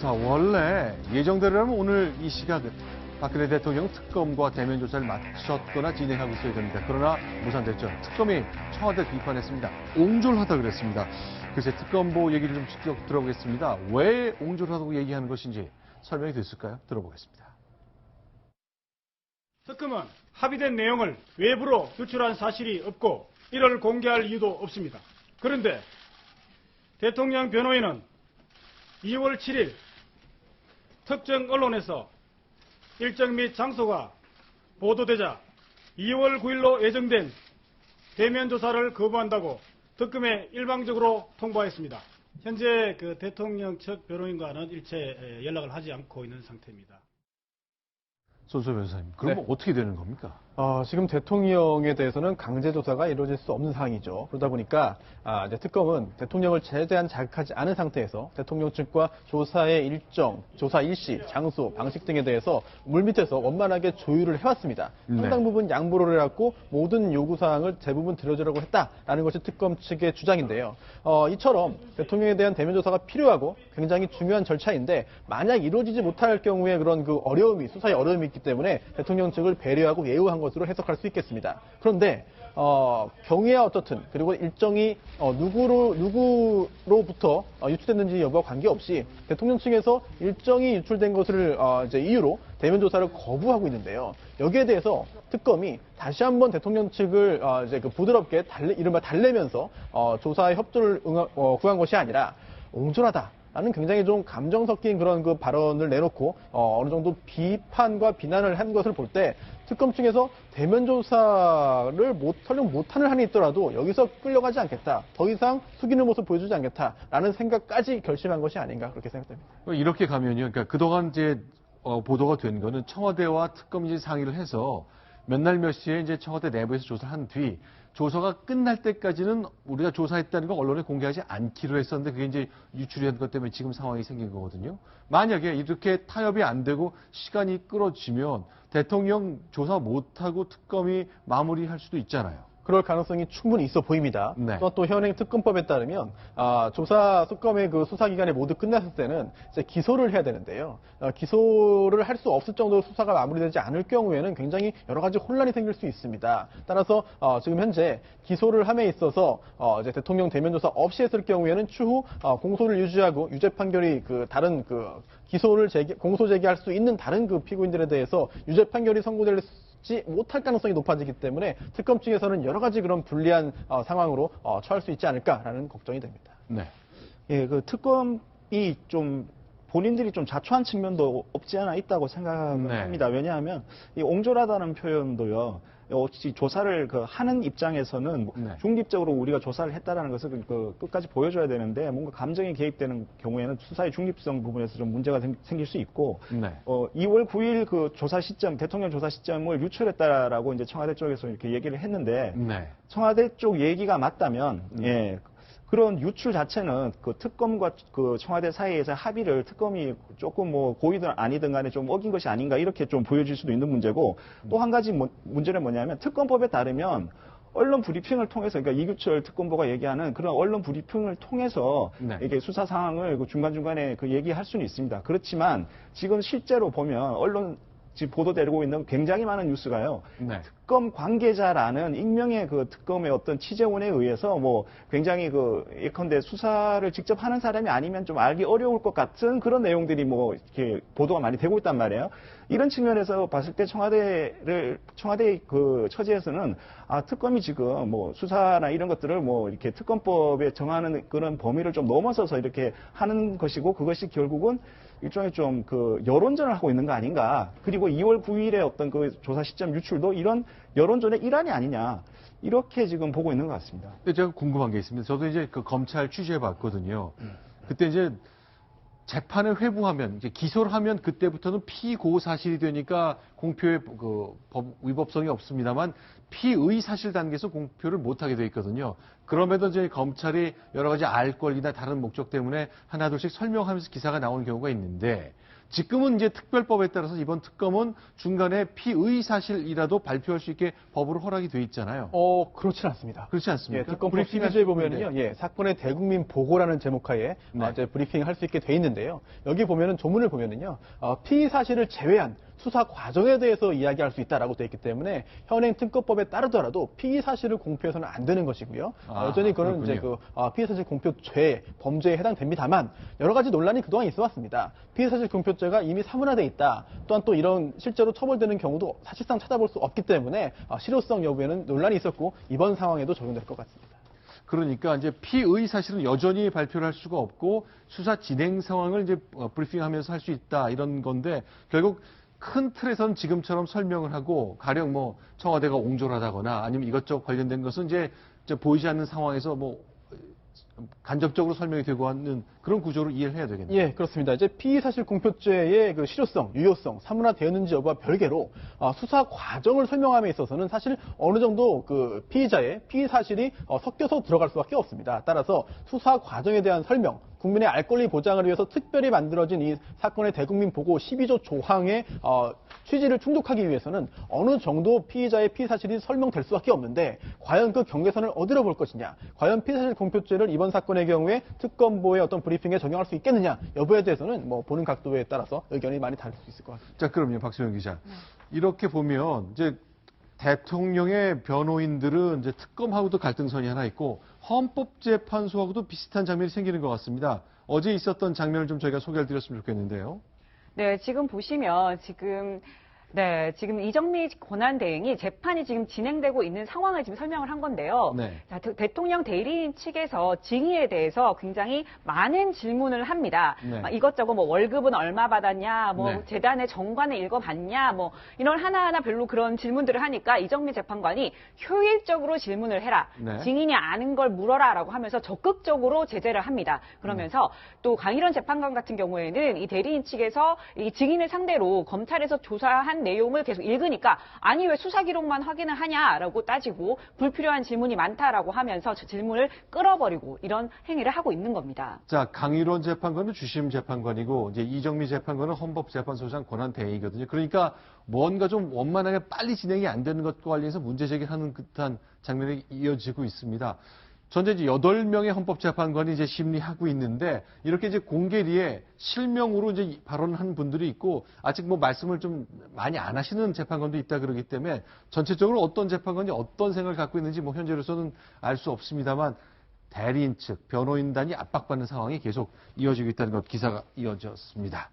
자, 원래 예정대로라면 오늘 이 시각은 박근혜 대통령 특검과 대면 조사를 마쳤거나 진행하고 있어야 됩니다. 그러나 무산됐죠. 특검이 청와대를 비판했습니다. 옹졸하다 그랬습니다. 글쎄 특검보 얘기를 좀 직접 들어보겠습니다. 왜 옹졸하다고 얘기하는 것인지 설명이 됐을까요? 들어보겠습니다. 특검은 합의된 내용을 외부로 유출한 사실이 없고 이를 공개할 이유도 없습니다. 그런데 대통령 변호인은 2월 7일 특정 언론에서 일정 및 장소가 보도되자 2월 9일로 예정된 대면 조사를 거부한다고 특검에 일방적으로 통보했습니다. 현재 그 대통령 측 변호인과는 일체 연락을 하지 않고 있는 상태입니다. 손소 변호사님, 그럼 네. 어떻게 되는 겁니까? 지금 대통령에 대해서는 강제 조사가 이루어질 수 없는 상황이죠. 그러다 보니까 이제 특검은 대통령을 최대한 자극하지 않은 상태에서 대통령 측과 조사의 일정, 조사 일시, 장소, 방식 등에 대해서 물밑에서 원만하게 조율을 해왔습니다. 상당 부분 양보를 해왔고 모든 요구사항을 대부분 들어주려고 했다라는 것이 특검 측의 주장인데요. 이처럼 대통령에 대한 대면 조사가 필요하고 굉장히 중요한 절차인데 만약 이루어지지 못할 경우에 그런 그 어려움이, 수사의 어려움이 있기 때문에 대통령 측을 배려하고 예우한 것으로 해석할 수 있겠습니다. 그런데 경위야 어떻든 그리고 일정이 누구로부터 유출됐는지 여부와 관계없이 대통령 측에서 일정이 유출된 것을 이제 이유로 대면 조사를 거부하고 있는데요. 여기에 대해서 특검이 다시 한번 대통령 측을 이제 그 부드럽게 이른바 달래면서 조사의 협조를 구한 것이 아니라 옹졸하다. 라는 굉장히 좀 감정 섞인 그런 그 발언을 내놓고 어느 정도 비판과 비난을 한 것을 볼 때 특검 측에서 대면 조사를 설령 못하는 한이 있더라도 여기서 끌려가지 않겠다. 더 이상 숙이는 모습 보여주지 않겠다라는 생각까지 결심한 것이 아닌가 그렇게 생각됩니다. 이렇게 가면요. 그러니까 그동안 이제 보도가 된 거는 청와대와 특검이 상의를 해서 몇 날 몇 시에 이제 청와대 내부에서 조사한 뒤 조사가 끝날 때까지는 우리가 조사했다는 거 언론에 공개하지 않기로 했었는데 그게 이제 유출이 된 것 때문에 지금 상황이 생긴 거거든요. 만약에 이렇게 타협이 안 되고 시간이 끌어지면 대통령 조사 못하고 특검이 마무리할 수도 있잖아요. 그럴 가능성이 충분히 있어 보입니다. 네. 또 현행 특검법에 따르면 조사 특검의 그 수사 기간이 모두 끝났을 때는 이제 기소를 해야 되는데요. 기소를 할 수 없을 정도로 수사가 마무리되지 않을 경우에는 굉장히 여러 가지 혼란이 생길 수 있습니다. 따라서 지금 현재 기소를 함에 있어서 이제 대통령 대면 조사 없이 했을 경우에는 추후 공소를 유지하고 유죄 판결이 그 다른 그 공소 제기할 수 있는 다른 그 피고인들에 대해서 유죄 판결이 선고될 못할 가능성이 높아지기 때문에 특검 측에서는 여러 가지 그런 불리한 상황으로 처할 수 있지 않을까라는 걱정이 됩니다. 네. 예, 그 특검이 좀 본인들이 좀 자초한 측면도 없지 않아 있다고 생각합니다. 왜냐하면 이 옹졸하다는 표현도요. 조사를 하는 입장에서는 네. 중립적으로 우리가 조사를 했다라는 것을 끝까지 보여줘야 되는데 뭔가 감정이 개입되는 경우에는 수사의 중립성 부분에서 좀 문제가 생길 수 있고 네. 2월 9일 그 조사 시점, 대통령 조사 시점을 유출했다라고 이제 청와대 쪽에서 이렇게 얘기를 했는데 네. 청와대 쪽 얘기가 맞다면 예. 그런 유출 자체는 그 특검과 그 청와대 사이에서 합의를 특검이 조금 뭐 고의든 아니든 간에 좀 어긴 것이 아닌가 이렇게 좀 보여질 수도 있는 문제고 또 한 가지 문제는 뭐냐면 특검법에 따르면 언론 브리핑을 통해서 그러니까 이규철 특검보가 얘기하는 그런 언론 브리핑을 통해서 네. 이게 수사 상황을 중간중간에 얘기할 수는 있습니다. 그렇지만 지금 실제로 보면 언론 지금 보도되고 있는 굉장히 많은 뉴스가요. 네. 특검 관계자라는 익명의 그 특검의 어떤 취재원에 의해서 뭐 굉장히 예컨대 수사를 직접 하는 사람이 아니면 좀 알기 어려울 것 같은 그런 내용들이 뭐 이렇게 보도가 많이 되고 있단 말이에요. 이런 측면에서 봤을 때 청와대의 그 처지에서는 특검이 지금 뭐 수사나 이런 것들을 뭐 이렇게 특검법에 정하는 그런 범위를 좀 넘어서서 이렇게 하는 것이고 그것이 결국은 일종의 좀 여론전을 하고 있는 거 아닌가. 그리고 2월 9일에 어떤 그 조사 시점 유출도 이런 여론전의 일환이 아니냐. 이렇게 지금 보고 있는 것 같습니다. 근데 제가 궁금한 게 있습니다. 저도 이제 그 검찰 취재해 봤거든요. 그때 이제 재판을 회부하면, 이제 기소를 하면 그때부터는 피고 사실이 되니까 공표의 법 위법성이 없습니다만 피의 사실 단계에서 공표를 못하게 돼 있거든요. 그럼에도 이제 검찰이 여러 가지 알 권리나 다른 목적 때문에 하나둘씩 설명하면서 기사가 나오는 경우가 있는데 지금은 이제 특별법에 따라서 이번 특검은 중간에 피의 사실이라도 발표할 수 있게 법으로 허락이 돼 있잖아요. 그렇진 않습니다. 그렇지 않습니까? 예, 특검법 브리핑할 12조에 보면은요, 예, 사건의 대국민 보고라는 제목하에 네. 이제 브리핑을 할 수 있게 돼 있는데요. 여기 보면은 조문을 보면은요, 피의 사실을 제외한 수사 과정에 대해서 이야기할 수 있다라고 되어 있기 때문에 현행 특검법에 따르더라도 피의 사실을 공표해서는 안 되는 것이고요. 여전히 그거는 이제 그렇군요. 피의 사실 공표죄 범죄에 해당됩니다만 여러 가지 논란이 그동안 있어 왔습니다. 피의 사실 공표죄가 이미 사문화돼 있다. 또한 또 이런 실제로 처벌되는 경우도 사실상 찾아볼 수 없기 때문에 실효성 여부에는 논란이 있었고 이번 상황에도 적용될 것 같습니다. 그러니까 이제 피의 사실은 여전히 발표를 할 수가 없고 수사 진행 상황을 이제 브리핑하면서 할 수 있다 이런 건데 결국 큰 틀에서는 지금처럼 설명을 하고 가령 뭐 청와대가 옹졸하다거나 아니면 이것저것 관련된 것은 이제 보이지 않는 상황에서 뭐 간접적으로 설명이 되고 하는 그런 구조로 이해를 해야 되겠네요. 예, 그렇습니다. 이제 피의사실 공표죄의 그 실효성, 유효성, 사문화되었는지 여부와 별개로 수사 과정을 설명함에 있어서는 사실 어느 정도 그 피의자의 피의 사실이 섞여서 들어갈 수밖에 없습니다. 따라서 수사 과정에 대한 설명, 국민의 알 권리 보장을 위해서 특별히 만들어진 이 사건의 대국민 보고 12조 조항의 취지를 충족하기 위해서는 어느 정도 피의자의 피의 사실이 설명될 수밖에 없는데 과연 그 경계선을 어디로 볼 것이냐, 과연 피의사실 공표죄를 이번 사건의 경우에 특검보의 어떤 브리핑에 적용할 수 있겠느냐 여부에 대해서는 뭐 보는 각도에 따라서 의견이 많이 다를 수 있을 것 같습니다. 자, 그럼요, 박소영 기자. 이렇게 보면 이제 대통령의 변호인들은 이제 특검하고도 갈등선이 하나 있고 헌법재판소하고도 비슷한 장면이 생기는 것 같습니다. 어제 있었던 장면을 좀 저희가 소개를 드렸으면 좋겠는데요. 네, 지금 보시면 지금 이정미 권한대행이 재판이 지금 진행되고 있는 상황을 지금 설명을 한 건데요. 네. 자, 대통령 대리인 측에서 증의에 대해서 굉장히 많은 질문을 합니다. 네. 이것저것 뭐 월급은 얼마 받았냐, 뭐 네. 재단의 정관을 읽어봤냐, 뭐 이런 하나하나 별로 그런 질문들을 하니까 이정미 재판관이 효율적으로 질문을 해라. 네. 증인이 아는 걸 물어라라고 하면서 적극적으로 제재를 합니다. 그러면서 또 강일원 재판관 같은 경우에는 이 대리인 측에서 이 증인을 상대로 검찰에서 조사한 내용을 계속 읽으니까 아니 왜 수사 기록만 확인을 하냐라고 따지고 불필요한 질문이 많다라고 하면서 저 질문을 끌어버리고 이런 행위를 하고 있는 겁니다. 자, 강일원 재판관은 주심 재판관이고 이제 이정미 재판관은 헌법재판소장 권한대행이거든요. 그러니까 뭔가 좀 원만하게 빨리 진행이 안 되는 것과 관련해서 문제 제기하는 듯한 장면이 이어지고 있습니다. 전체 이제 8명의 헌법재판관이 이제 심리하고 있는데 이렇게 이제 공개리에 실명으로 이제 발언한 분들이 있고 아직 뭐 말씀을 좀 많이 안 하시는 재판관도 있다 그러기 때문에 전체적으로 어떤 재판관이 어떤 생각을 갖고 있는지 뭐 현재로서는 알 수 없습니다만 대리인 측 변호인단이 압박받는 상황이 계속 이어지고 있다는 것 기사가 이어졌습니다.